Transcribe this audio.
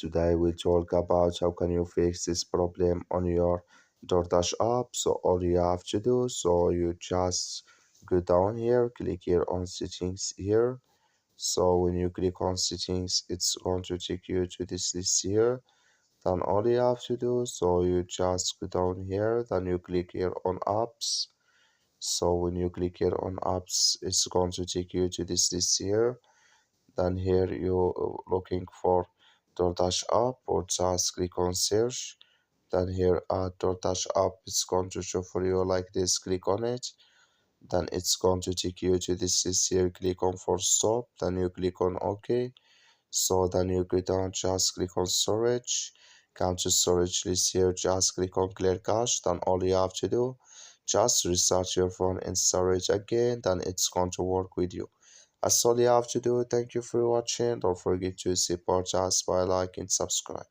Today we talk about how can you fix this problem on your Doordash app. So all you have to do, so you just go down here, click here on settings here. So when you click on settings, it's going to take you to this list here. Then all you have to do, so you just go down here, then you click here on apps. So when you click here on apps, it's going to take you to this list here. Then here you're looking for DoorDash app, or just click on search. Then here DoorDash app is going to show for you like this. Click on it. Then it's going to take you to this list here. Click on for stop. Then you click on OK. So then you go down, just click on storage. Come to storage list here. Just click on clear cache. Then all you have to do, just restart your phone and storage again. Then it's going to work with you. That's all you have to do. Thank you for watching. Don't forget to support us by like and subscribe.